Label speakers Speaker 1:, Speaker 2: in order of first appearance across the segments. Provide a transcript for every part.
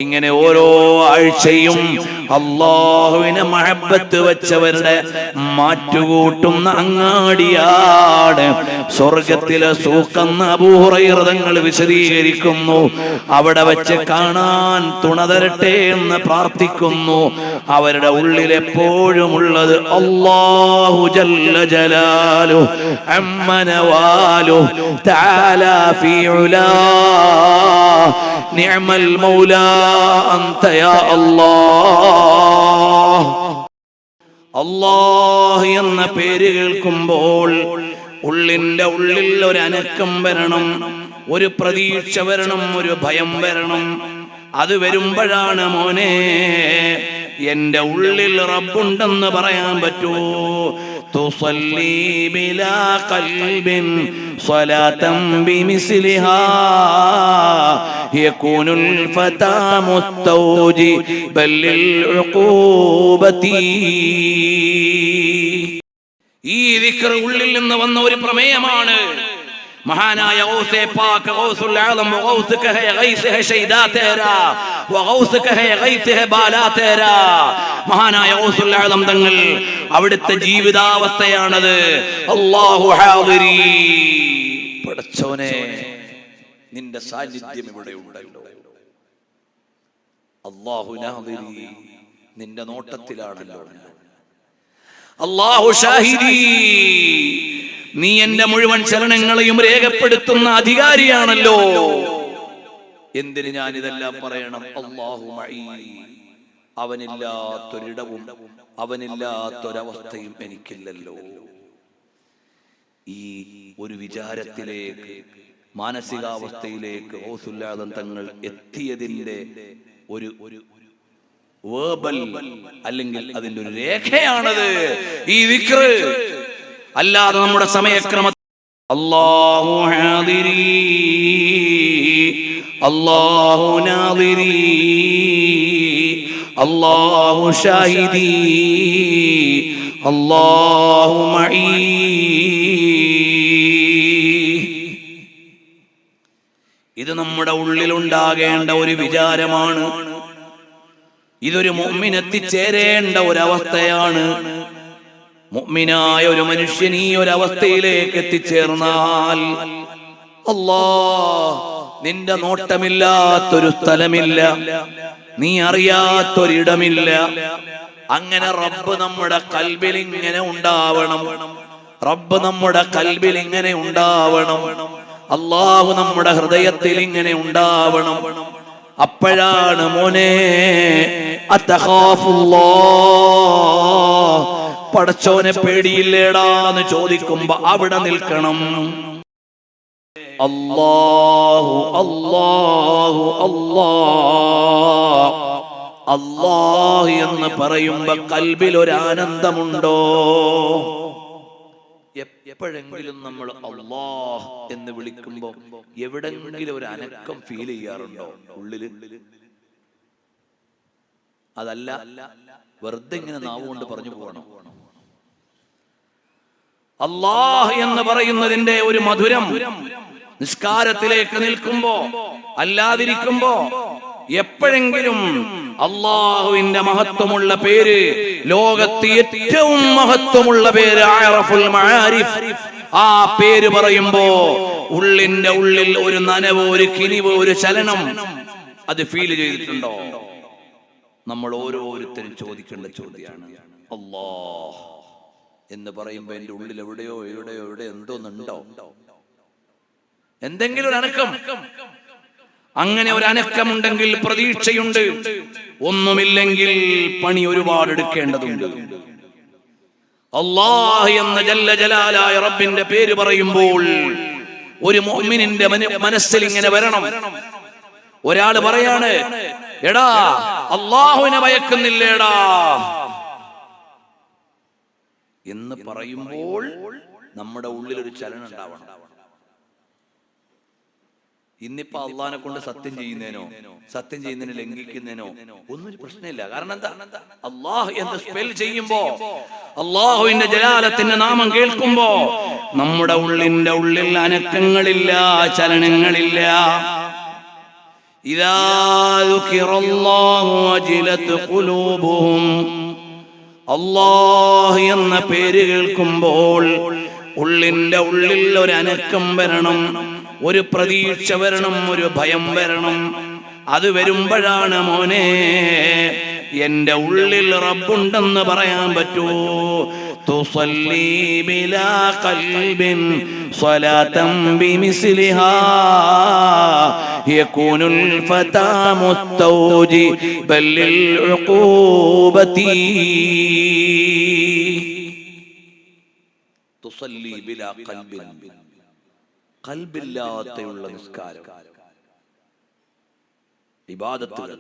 Speaker 1: ഇങ്ങനെ ഓരോ ആഴ്ചയും അല്ലാഹുവിനെ മഹബത്ത് വെച്ചവരുടെ മാറ്റുകൂട്ടുന്ന അങ്ങാടിയാണ് സ്വർഗത്തിലെ സൂഖെന്ന് അബൂ ഹുറൈറ തങ്ങൾ വിശദീകരിക്കുന്നു. അവിടെ വെച്ച് കാണാൻ തുണ തരട്ടെ എന്ന് പ്രാർത്ഥിക്കുന്നു. അവരുടെ ഉള്ളിൽ എപ്പോഴും ഉള്ളത് അല്ലാഹു ജല്ല ജലാലു അമ്മനവാലു തആല ഫീ ഉലാ നിഅമൽ മൗലാ അൻത യാ അല്ലാഹ്. അല്ലാഹ് എന്ന പേര് കേൾക്കുമ്പോൾ ഉള്ളിന്റെ ഉള്ളിൽ ഒരു അനക്കം വരണം, ഒരു പ്രതീക്ഷ വരണം, ഒരു ഭയം വരണം. അത് വരുമ്പോഴാണ് മോനെ എന്റെ ഉള്ളിൽ റബ്ബുണ്ടെന്ന് പറയാൻ പറ്റൂ. തുസല്ലി ബിലാ ഖൽബിൻ സ്വലാതൻ ബിമിസ്ലിഹാ യകൂനുൽ ഫതാ മുസ്തൗജിബൻ ലിൽ ഉഖൂബതി. ഈ ദിക്ർ ഉള്ളിൽ നിന്ന് വന്ന ഒരു പ്രമേയമാണ്. മഹാനായ ഗൗസേ പാക് ഗൗസുൽ ആലം ഗൗസ് കഹേ ഗൈസ് ഹേ ശൈദാ തേരാ വഗൗസ് കഹേ ഗൈസ് ഹേ ബാലാ തേരാ. മഹാനായ ഗൗസുൽ ആലം തങ്ങൾ അവിടുത്തെ ജീവിതാവസ്ഥയാണത്. അല്ലാഹു ഹാദിരി, പടച്ചോനെ നിന്റെ സാന്നിധ്യം ഇവിടെ ഉണ്ടല്ലോ. അല്ലാഹു നാദിരി, നിന്റെ നോട്ടത്തിലാണല്ലോ. അല്ലാഹു ഷാഹിദി, നീ എന്റെ മുഴുവൻ ചലനങ്ങളെയും രേഖപ്പെടുത്തുന്ന അധികാരിയാണല്ലോ. എന്തിന് ഞാൻ ഇതെല്ലാം പറയണം? അല്ലാഹു മഈ, അവനില്ലാത്തൊരിടവും അവനില്ലാത്തൊരവസ്ഥയും എനിക്കില്ലല്ലോ. ഈ ഒരു വിചാരത്തിലേക്ക്, മാനസികാവസ്ഥയിലേക്ക് ഗൗസുൽ ആദം തങ്ങൾ എത്തിയതിന്റെ ഒരു വേർബൽ അല്ലെങ്കിൽ അതിന്റെ ഒരു രേഖയാണത് ഈ ദിക്ർ. അല്ലാതെ നമ്മുടെ സമയക്രമം അല്ലാഹു ഹാദിരി അല്ലാഹു നാദിരി അല്ലാഹു ഷാഹിദി അല്ലാഹു മഈ. ഇത് നമ്മുടെ ഉള്ളിലുണ്ടാകേണ്ട ഒരു വിചാരമാണ്. ഇതൊരു മുഅ്മിൻ എത്തിച്ചേരേണ്ട ഒരവസ്ഥയാണ്. മുഅ്മിനായ ഒരു മനുഷ്യൻ ഈ ഒരവസ്ഥയിലേക്ക് എത്തിച്ചേർന്നാൽ അല്ലാഹ്, നിന്റെ നോട്ടമില്ലാത്തൊരു സ്ഥലമില്ല, നീ അറിയാത്തൊരിടമില്ല. അങ്ങനെ റബ്ബ് നമ്മുടെ ഖൽബിൽ ഇങ്ങനെ ഉണ്ടാവണം, റബ്ബ് നമ്മുടെ ഖൽബിൽ ഇങ്ങനെ ഉണ്ടാവണം, അല്ലാഹു നമ്മുടെ ഹൃദയത്തിൽ ഇങ്ങനെ ഉണ്ടാവണം. അപ്പോഴാണ് മോനെ അത്തഖാഫുല്ലാഹ്, പടച്ചോനെ പേടിയില്ലേടാന്ന് ചോദിക്കുമ്പോ അവിടെ നിൽക്കണം. അല്ലാഹു അല്ലാഹു അല്ലാഹ് അല്ലാഹ് എന്ന് പറയുമ്പോ കൽബിൽ ഒരു ആനന്ദമുണ്ടോ? എപ്പോഴെങ്കിലും നമ്മൾ അല്ലാഹ് എന്ന് വിളിക്കുമ്പോ എവിടെങ്കിലും ഒരു അനക്കം ഫീൽ ചെയ്യാറുണ്ടോ ഉള്ളില്? അതല്ല വെറുതെ ഇങ്ങനെ നാവ് കൊണ്ട് പറഞ്ഞു പോകണം. അല്ലാഹ് എന്ന് പറയുന്നതിന്റെ ഒരു മധുരം നിസ്കാരത്തിലേക്ക് നിൽക്കുമ്പോ, അല്ലാതിരിക്കുമ്പോ എപ്പോഴെങ്കിലും അല്ലാഹുവിന്റെ മഹത്വമുള്ള പേര്, ലോകത്ത് ഏറ്റവും മഹത്വമുള്ള പേര് അഅറഫുൽ മആരിഫ്, ആ പേര് പറയുമ്പോ ഉള്ളിന്റെ ഉള്ളിൽ ഒരു നനവ്, ഒരു കിനിവ്, ഒരു ചലനം അത് ഫീൽ ചെയ്തിട്ടുണ്ടോ? നമ്മൾ ഓരോരുത്തരും ചോദിക്കേണ്ട ചോദ്യമാണ്. അല്ലാഹ് എന്ന് പറയുമ്പോ എന്റെ ഉള്ളിൽ എവിടെയോ എന്തോന്നുണ്ടോ? എന്തെങ്കിലും ഒരു അനക്കം. അങ്ങനെ ഒരു അനക്കമുണ്ടെങ്കിൽ പ്രതീക്ഷയുണ്ട്. ഒന്നുമില്ലെങ്കിൽ പണി ഒരുപാട് എടുക്കേണ്ടതുണ്ട്. അല്ലാഹ് എന്ന ജല്ല ജലാലായ റബ്ബിന്റെ പേര് പറയുമ്പോൾ ഒരു മുഅ്മിനിന്റെ മനസ്സിൽ ഇങ്ങനെ വരണം. ഒരാള് പറയാണ്, എടാ അല്ലാഹുവിനെ ഭയക്കുന്നില്ലേടാ എന്ന് പറയുമ്പോൾ നമ്മുടെ ഉള്ളിൽ ഒരു ചലനം ഉണ്ടാവണം. ഇന്നിപ്പോ അള്ളാഹിനെ കൊണ്ട് സത്യം ചെയ്യുന്നതിനോ സത്യം ചെയ്യുന്നതിന് ലംഘിക്കുന്നതിനോ ഒന്നും ഒരു പ്രശ്നമില്ല. കാരണം എന്താ? അല്ലാഹ് എന്ന് സ്പെൽ ചെയ്യുമ്പോ, അല്ലാഹുവിന്റെ ജലാലത്തിന്റെ നാമം കേൾക്കുമ്പോ നമ്മുടെ ഉള്ളിന്റെ ഉള്ളിൽ അനക്കങ്ങളില്ല, ചലനങ്ങളില്ല. ഇദാ ദുകിറല്ലാഹു വജിലത് ഖുലൂബുഹും, അല്ലാഹ് എന്ന പേര് കേൾക്കുമ്പോൾ ഉള്ളിന്റെ ഉള്ളിൽ ഒരു അനക്കം വരണം, ഒരു പ്രതീക്ഷ വരണം, ഒരു ഭയം വരണം. അത് വരുമ്പോഴാണ് മോനെ എന്റെ ഉള്ളിൽ റബ്ബുണ്ടെന്ന് പറയാൻ പറ്റൂ. തുസല്ലി ബിലാ ഖൽബിൻ സ്വലാതൻ ബിമിസ്ലിഹാ യകൂനുൽ ഫതാ മുസ്തൗജിബൻ ലിൽ ഉഖൂബതി. തുസല്ലി ബിലാ ഖൽബിൻ, ഖൽബില്ലാതെയുള്ള നിസ്കാരം, ഇബാദത്തുകൾ.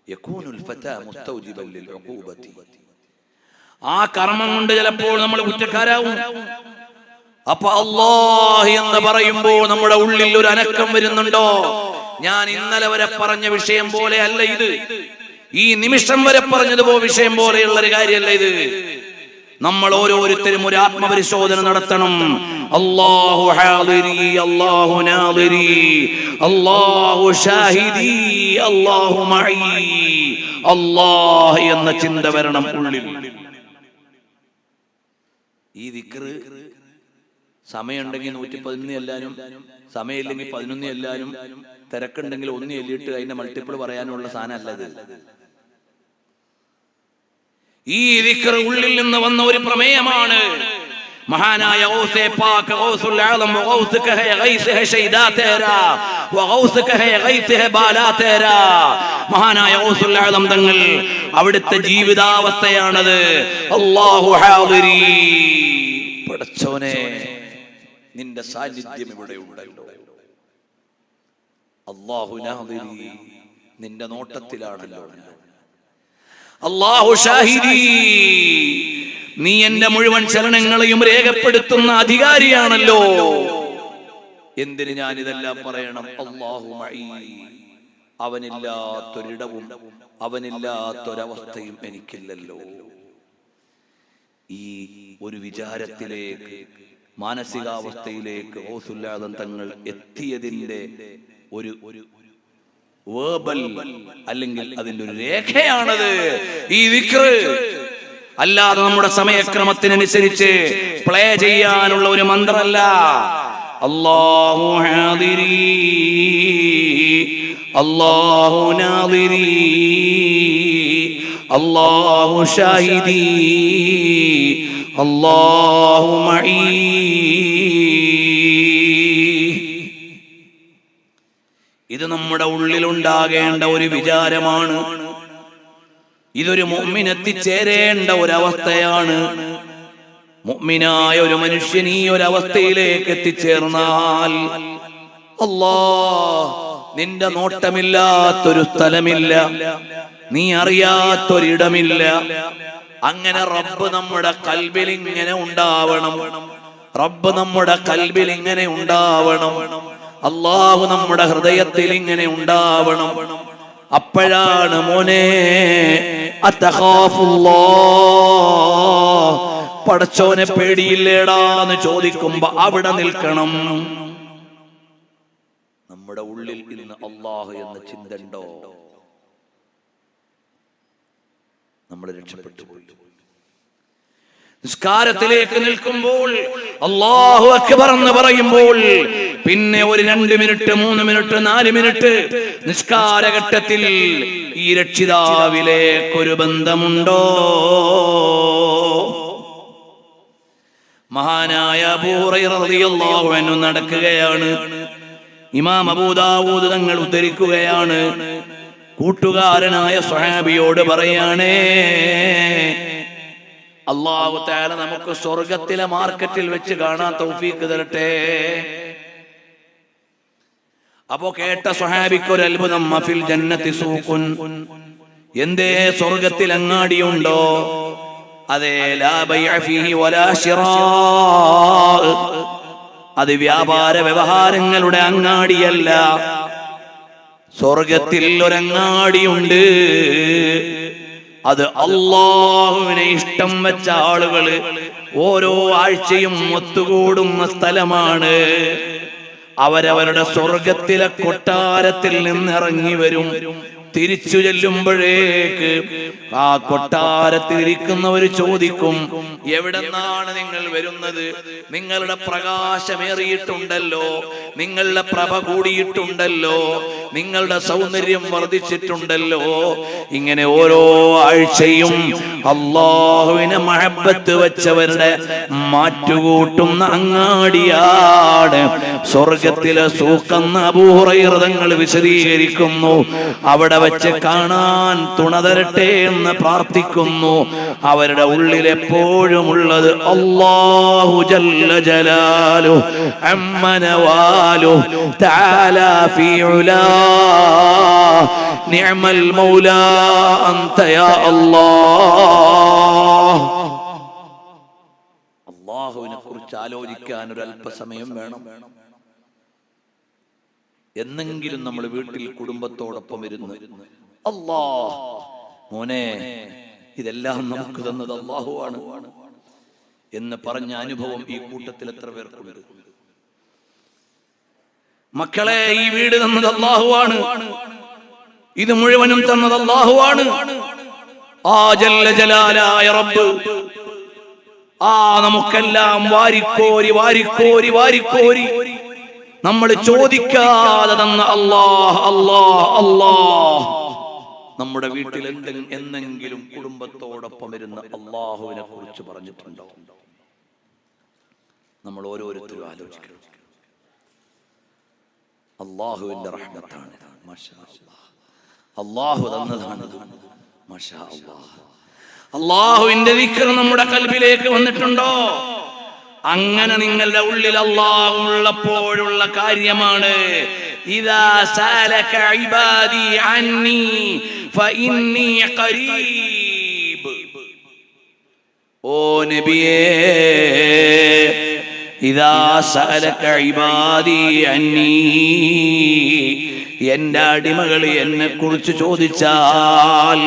Speaker 1: യകൂനുൽ ഫതാ മുസ്തൗജിബൻ ലിൽ ഉഖൂബതി. ആ കർമ്മം കൊണ്ട് ചിലപ്പോൾ നമ്മൾ കുറ്റക്കാരാവും. അപ്പൊ അല്ലാഹ് എന്ന് പറയുമ്പോൾ നമ്മുടെ ഉള്ളിൽ ഒരു അനക്കം വരുന്നുണ്ടോ? ഞാൻ ഇന്നലെ വരെ പറഞ്ഞ വിഷയം പോലെ അല്ല ഇത്, ഈ നിമിഷം വരെ പറഞ്ഞതുപോലെ വിഷയം പോലെയുള്ള ഒരു കാര്യമല്ല ഇത്. നമ്മൾ ഓരോരുത്തരും ഒരു ആത്മപരിശോധന നടത്തണം. അല്ലാഹു ഹാദിരി, അല്ലാഹു നാദിരി, അല്ലാഹു ഷാഹിദി, അല്ലാഹു മഈ, അല്ലാഹ് എന്ന ചിന്ത വരണം ഉള്ളിൽ. ഈ ദിക്ർ സമയമുണ്ടെങ്കിൽ 111 എല്ലാനും, സമയമില്ലെങ്കിൽ 11 എല്ലാനും, തിരക്കുണ്ടെങ്കിൽ 1 എല്ലിട്ട് അതിന്റെ മൾട്ടിപ്പിൾ പറയാനുള്ള സാധനം അല്ലത്. ഈ ദിക്ർ ഉള്ളിൽ നിന്ന് വന്ന ഒരു പ്രമേയമാണ്. മഹാനായ ഗൗസേ പാക് ഗൗസുൽ ആലം ഗൗസ് കഹേ ഗൈസ് ഹേ ശൈദാ തേരാ വഗൗസ് കഹേ ഗൈസ് ഹേ ബാലാ തേരാ. മഹാനായ ഗൗസുൽ ആലം തങ്ങൾ അവിടുത്തെ ജീവിതാവസ്ഥയാണത്. അല്ലാഹു ഹാദിരി, പടച്ചോനെ നിന്റെ സാന്നിധ്യം ഇവിടെ ഉണ്ടല്ലോ. അല്ലാഹു നാദിരി, നിന്റെ നോട്ടത്തിലാണല്ലോ. അല്ലാഹു ഷാഹിദി, നീ എന്റെ മുഴുവൻ ചലനങ്ങളെയും രേഖപ്പെടുത്തുന്ന അധികാരിയാണല്ലോ. എന്തിന് ഞാൻ ഇതെല്ലാം പറയണം? അല്ലാഹു മഈ, അവനില്ലാത്തൊരിടവും അവനില്ലാത്തൊരവസ്ഥയും എനിക്കില്ലല്ലോ. ഈ ഒരു വിചാരത്തിലേക്ക്, മാനസികാവസ്ഥയിലേക്ക് ഗൗസുൽ ആദം തങ്ങൾ എത്തിയതിന്റെ ഒരു വേർബൽ അല്ലെങ്കിൽ അതിന്റെ ഒരു രേഖയാണത് ഈ ദിക്ർ. അല്ലാതെ നമ്മുടെ സമയക്രമത്തിനനുസരിച്ച് പ്ലേ ചെയ്യാനുള്ള ഒരു മന്ത്രമല്ല. അല്ലാഹു ഹാദിരി, അല്ലാഹു നാദിരി, അല്ലാഹു ഷാഹിദി, അല്ലാഹു മഈ. ഇത് നമ്മുടെ ഉള്ളിലുണ്ടാകേണ്ട ഒരു വിചാരമാണ്. ഇതൊരു മുഅ്മിൻ എത്തിച്ചേരേണ്ട ഒരവസ്ഥയാണ്. മുഅ്മിനായ ഒരു മനുഷ്യൻ ഈ ഒരവസ്ഥയിലേക്ക് എത്തിച്ചേർന്നാൽ, അല്ലാഹ് നിന്റെ നോട്ടമില്ലാത്തൊരു സ്ഥലമില്ല, നീ അറിയാത്തൊരിടമില്ല. അങ്ങനെ റബ്ബ് നമ്മുടെ കൽബിൽ ഇങ്ങനെ ഉണ്ടാവണം, റബ്ബ് നമ്മുടെ കൽബിൽ ഇങ്ങനെ ഉണ്ടാവണം, അല്ലാഹു നമ്മുടെ ഹൃദയത്തിൽ ഇങ്ങനെ ഉണ്ടാവണം. അപ്പോഴാണ് മോനെ അത്തഖാഫുല്ലാഹ്, പടച്ചോനെ പേടിയില്ലേടാന്ന് ചോദിക്കുമ്പോ അവിടെ നിൽക്കണം. നമ്മുടെ ഉള്ളിൽ ഇന്ന് അല്ലാഹു എന്ന ചിന്ത ഉണ്ടോ? നമ്മൾ രക്ഷപ്പെട്ടു പോയി. നിസ്കാരത്തിലേക്ക് നിൽക്കുമ്പോൾ അല്ലാഹു അക്ബർ എന്ന് പറയുമ്പോൾ പിന്നെ ഒരു 2 മിനിറ്റ് 3 മിനിറ്റ് 4 മിനിറ്റ് നിസ്കാരഘട്ടത്തിൽ ഈ രക്ഷിതാവിലേക്കൊരു ബന്ധമുണ്ടോ? മഹാനായ അബൂ ഹുറൈറ റളിയല്ലാഹു അൻഹു നടക്കുകയാണ്. ഇമാം അബൂ ദാവൂദ് തങ്ങൾ ഉദ്ധരിക്കുകയാണ്. കൂട്ടുകാരനായ സ്വഹാബിയോട് പറയാണ്, അല്ലാഹു തആല നമുക്ക് സ്വർഗ്ഗത്തിലെ മാർക്കറ്റിൽ വെച്ച് കാണാൻ തൗഫീഖ് തരട്ടെ. അപ്പോ കേട്ട സ്വഹാബിക്ക് ഒരു അത്ഭുതം. മഫിൽ ജന്നത്തി സൂഖുൻ, എന്തേ സ്വർഗ്ഗത്തിൽ അങ്ങാടിയുണ്ടോ? അതേ, ലാ ബൈഅ ഫീഹി വലാ ശിറാ, അത് വ്യാപാര വ്യവഹാരങ്ങളുടെ അങ്ങാടിയല്ല. സ്വർഗ്ഗത്തിൽ ഒരങ്ങാടിയുണ്ട്. അത് അല്ലാഹുവിനെ ഇഷ്ടം വെച്ച ആളുകള് ഓരോ ആഴ്ചയും ഒത്തുകൂടുന്ന സ്ഥലമാണ്. അവരവരുടെ സ്വർഗത്തിലെ കൊട്ടാരത്തിൽ നിന്നിറങ്ങി വരും. തിരിച്ചു ചെല്ലുമ്പോഴേക്ക് ആ കൊട്ടാരത്തിൽ ഇരിക്കുന്നവർ ചോദിക്കും, എവിടെന്നാണ് നിങ്ങൾ വരുന്നത്? നിങ്ങളുടെ പ്രകാശമേറിയിട്ടുണ്ടല്ലോ, നിങ്ങളുടെ പ്രഭ കൂടിയിട്ടുണ്ടല്ലോ, നിങ്ങളുടെ സൗന്ദര്യം വർദ്ധിച്ചിട്ടുണ്ടല്ലോ. ഇങ്ങനെ ഓരോ ആഴ്ചയും അല്ലാഹുവിനെ മഹബത്ത് വെച്ചവരുടെ മാറ്റുകൂട്ടുന്ന അങ്ങാടിയാണ് സ്വർഗത്തിലെ സൂക്കെന്ന് അബൂ ഹുറൈറ തങ്ങൾ വിശദീകരിക്കുന്നു. അവിടെ വെച്ച് കാണാൻ തുണ തരട്ടെ എന്ന് പ്രാർത്ഥിക്കുന്നു. അവരുടെ ഉള്ളിൽ എപ്പോഴും ഉള്ളത് അല്ലാഹു ജല്ല ജലാലുഹു അമ്മ നവാലുഹു തആല ഫീ ഉലാ നിഅമൽ മൗലാ അൻത യാ അല്ലാഹ്. അല്ലാഹുവിനെ കുറിച്ച് ആലോചിക്കാൻ ഒരു അല്പസമയം വേണം. എന്നെങ്കിലും നമ്മൾ വീട്ടിൽ കുടുംബത്തോടൊപ്പം ഇരുന്ന് അല്ലാഹ് മോനെ ഇതെല്ലാം നമുക്ക് തന്നത് അല്ലാഹുവാണ് എന്ന് പറഞ്ഞ അനുഭവം ഈ കൂട്ടത്തിൽ എത്ര പേർക്കുണ്ട്? മക്കളെ, ഈ വീട് തന്നത് അല്ലാഹുവാണ്, ഇത് മുഴുവനും തന്നത് അല്ലാഹുവാണ്. ആ ജല്ല ജലാലായ റബ്ബ് നമുക്കെല്ലാം വാരിക്കോരി വാരിക്കോരി വാരിക്കോരി നമ്മൾ ചോദിക്കാതെ തന്ന അല്ലാഹ് അല്ലാഹ് അല്ലാഹ്. നമ്മുടെ വീട്ടിൽ എന്നെങ്കിലും കുടുംബത്തോടൊപ്പം ഇരുന്ന് അല്ലാഹുവിനെ കുറിച്ച് പറഞ്ഞിട്ടുണ്ടോ? നമ്മൾ ഓരോരുത്തരും ആലോചിക്കണം. അല്ലാഹുവിന്റെ റഹ്മത്താണ്, മാഷാ അല്ലാഹ്. അല്ലാഹു തന്നതാണ്, മാഷാ അല്ലാഹ്. അല്ലാഹുവിന്റെ ദിക്ർ നമ്മുടെ ഖൽബിലേക്ക് വന്നിട്ടുണ്ടോ? അങ്ങനെ നിങ്ങളുടെ ഉള്ളിൽ അല്ലാഹു ഉള്ളപ്പോഴുള്ള കാര്യമാണ്. ഇദാ സഅലക ഇബാദി അന്നി ഫഇന്നി ഖരീബ്. ഓ നബിയേ, ഇദാ സഅലക ഇബാദി അന്നി, എന്റെ അടിമകൾ എന്നെ കുറിച്ച് ചോദിച്ചാൽ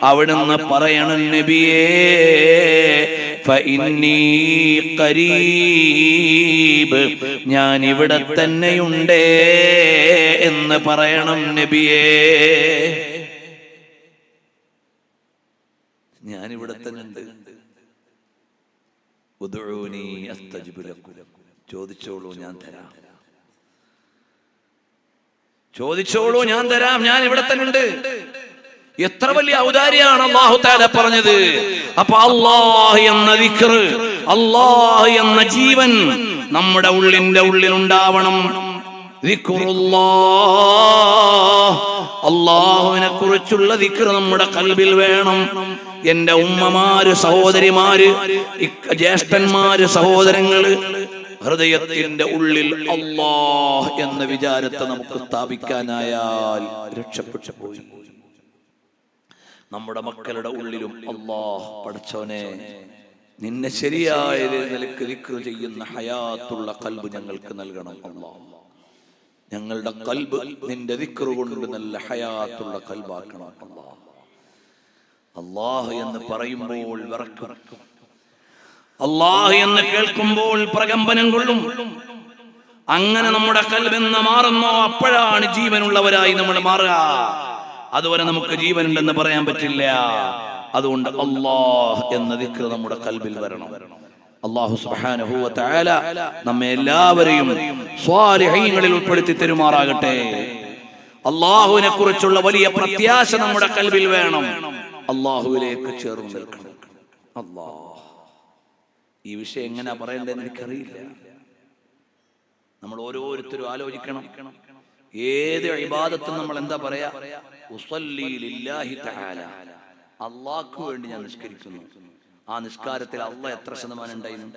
Speaker 1: അവിടുന്ന് പറയണം, നബിയേ ഫഇന്നി ഖരീബ്, ഞാൻ ഇവിടെ തന്നെയുണ്ട് എന്ന് പറയണം നബിയേ. ഞാൻ ഇവിടെ തന്നെ ഉണ്ട്. ഉദ്ഉനി അസ്തജിബ് ലക്കും, ചോദിച്ചോളൂ ഞാൻ തരാം, ചോദിച്ചോളൂ ഞാൻ തരാം, ഞാൻ ഇവിടെ തന്നെ ഉണ്ട്. എത്ര വലിയ ഔദാര്യാണ് അല്ലാഹു തആല പറഞ്ഞത്. അപ്പൊ അല്ലാഹ് എന്ന ദിക്ർ, അല്ലാഹ് എന്ന ജീവൻ നമ്മുടെ ഉള്ളിന്റെ ഉള്ളിൽ ഉണ്ടാവണം. ദിക്റുല്ലാഹ്, അല്ലാഹുവിനെ കുറിച്ചുള്ള ദിക്ർ നമ്മുടെ ഖൽബിൽ വേണം. എന്റെ ഉമ്മമാര്, സഹോദരിമാര്, ജ്യേഷ്ഠന്മാര്, സഹോദരങ്ങള്, ഹൃദയത്തിന്റെ ഉള്ളിൽ അല്ലാഹ് എന്ന വിചാരത്തെ നമുക്ക് സ്ഥാപിക്കാനായാൽ രക്ഷപ്പെട്ടു പോയി. നമ്മുടെ മക്കളുടെ ഉള്ളിലും അല്ലാഹ്, പടച്ചോനെ നിന്നെ ശരിയായ നിലക്ക് ദിക്ർ ചെയ്യുന്ന ഹയാത്തുള്ള ഖൽബ് ഞങ്ങൾക്ക് നൽകണം അല്ലാഹ്. ഞങ്ങളുടെ ഖൽബ് നിന്റെ ദിക്ർ കൊണ്ട് നല്ല ഹയാത്തുള്ള ഖൽബാക്കണം അല്ലാഹ്. അല്ലാഹ് എന്ന് പറയുമ്പോൾ വിറക്കും, അല്ലാഹ് എന്ന് കേൾക്കുമ്പോൾ പ്രകമ്പനം കൊള്ളും. അങ്ങനെ നമ്മുടെ ഖൽബ് എന്ന് മാറുന്നോ അപ്പോഴാണ് ജീവനുള്ളവരായി നമ്മൾ മാറുക. അതുവരെ നമുക്ക് ജീവനുണ്ടെന്ന് പറയാൻ പറ്റില്ല. അതുകൊണ്ട് അല്ലാഹ് എന്ന ദിക്ർ നമ്മുടെ ഖൽബിൽ വരണം. അല്ലാഹു സുബ്ഹാനഹു വ തആല നമ്മെ എല്ലാവരെയും സ്വാലിഹീങ്ങളിൽ ഉൾപ്പെടുത്തി തരുമാറാകട്ടെ. അല്ലാഹുവിനെ കുറിച്ചുള്ള വലിയ പ്രത്യാശ നമ്മുടെ ഖൽബിൽ വേണം. അല്ലാഹുവിലേക്ക് ചേർന്ന് നിൽക്കണം. അല്ലാഹ്, ഈ വിഷയം എങ്ങനെ പറയേണ്ടതെന്ന് എനിക്കറിയില്ല. നമ്മൾ ഓരോരുത്തരും ആലോചിക്കണം. ഏത് ഇബാദത്തും നമ്മൾ എന്താ പറയാ? ഉസല്ലി ലില്ലാഹി തആല, അല്ലാഹ്ക്ക് വേണ്ടി ഞാൻ നിസ്കരിക്കുന്നു. ആ നിസ്കാരത്തിൽ അല്ലാഹ് എത്ര ശതമാനം ഉണ്ടായിരുന്നു?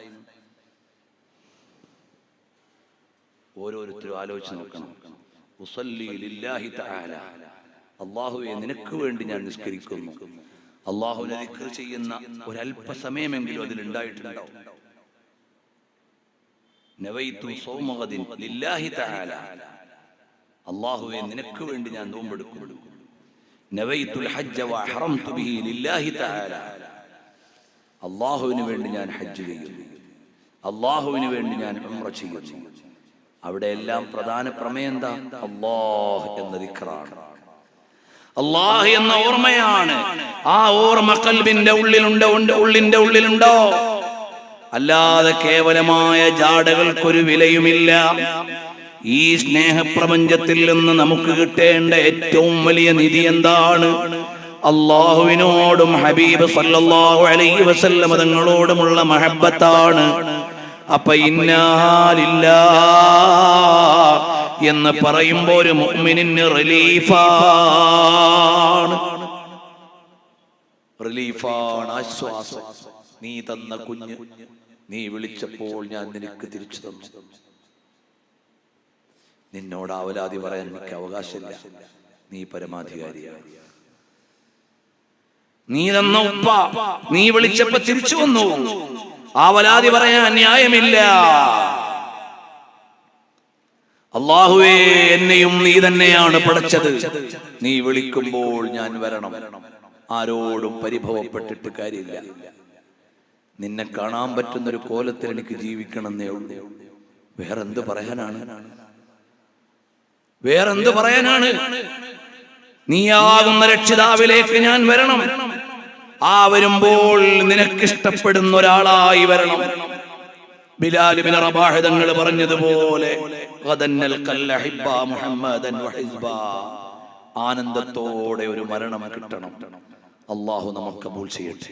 Speaker 1: ഓരോരുത്തരും ആലോചിച്ച് നോക്കണം. ഉസല്ലി ലില്ലാഹി തആല, അല്ലാഹുവേ നിനക്ക് വേണ്ടി ഞാൻ നിസ്കരിക്കുന്നു. അല്ലാഹുവിനെ ദിക്ർ ചെയ്യുന്ന ഒരല്പസമയമെങ്കിലും അതിലുണ്ടായിട്ടുണ്ടാവും. നവൈതു സൗമ ഗദിൻ ലില്ലാഹി തആല, അല്ലാഹുവേ നിനക്ക് വേണ്ടി ഞാൻ നോമ്പെടുക്കുന്നു. നവൈതുൽ ഹജ്ജ വ ഹറംതു ബിഹി ലില്ലാഹി തആല, അല്ലാഹുവിന് വേണ്ടി ഞാൻ ഹജ്ജ് ചെയ്യുന്നു. അല്ലാഹുവിന് വേണ്ടി ഞാൻ ഉംറ ചെയ്യുന്നു. അവിടെ എല്ലാം പ്രധാന പ്രമേയം എന്താ? അല്ലാഹ് എന്ന ദിക്റാണ്, അല്ലാഹ് എന്ന ഓർമ്മയാണ്. ആ ഓർമ്മ ഖൽബിന്റെ ഉള്ളിന്റെ ഉള്ളിലുണ്ടോ? അല്ലാതെ കേവലമായ ജാടകൾക്കൊരു വിലയുമില്ല. ഈ സ്നേഹപ്രപഞ്ചത്തിൽ നിന്ന് നമുക്ക് കിട്ടേണ്ട ഏറ്റവും വലിയ നിധി എന്താണ്? അല്ലാഹുവിനോടും ഹബീബ് സല്ലല്ലാഹു അലൈഹി വസല്ലം തങ്ങളോടുമുള്ള മഹബ്ബത്താണ്. അപ്പൊ ഇന്നാ ലില്ലാഹ് എന്ന് പറയുമ്പോൾ ഒരു മുഅ്മിനിന് റിലീഫാണ്, ആശ്വാസം. നീ തന്ന കുഞ്ഞ് നീ വിളിച്ചപ്പോൾ ഞാൻ നിനക്ക് തിരിച്ചു തന്നു. നിന്നോട് അവലാതി പറയാൻ എനിക്ക് അവകാശമില്ല, നീ പരമാധികാരിയാണ്. നീ തന്ന ഉപ്പ നീ വിളിച്ചപ്പോ തിരിച്ചു വന്നു, അവലാതി പറയാൻ ന്യായമില്ല. അല്ലാഹുവേ, എന്നെയും നീ തന്നെയാണ് പടച്ചത്, നീ വിളിക്കുമ്പോൾ ഞാൻ വരണം. ആരോടും പരിഭവപ്പെട്ടിട്ട് കാര്യമില്ല. നിന്നെ കാണാൻ പറ്റുന്നൊരു കോലത്തിൽ എനിക്ക് ജീവിക്കണമെന്നേ ഉള്ളൂ. വേറെന്ത് പറയാനാണ്? നീയാകുന്ന രക്ഷിതാവിലേക്ക് ഞാൻ വരണം. ആ വരുമ്പോൾ നിനക്കിഷ്ടപ്പെടുന്ന ഒരാളായി വരണം. ബിലാൽ ഇബ്നു റബാഹ് തങ്ങൾ പറഞ്ഞതുപോലെ ആനന്ദത്തോടെ ഒരു മരണം കിട്ടണം. അല്ലാഹു നമുക്ക് കബൂൽ ചെയ്യട്ടെ.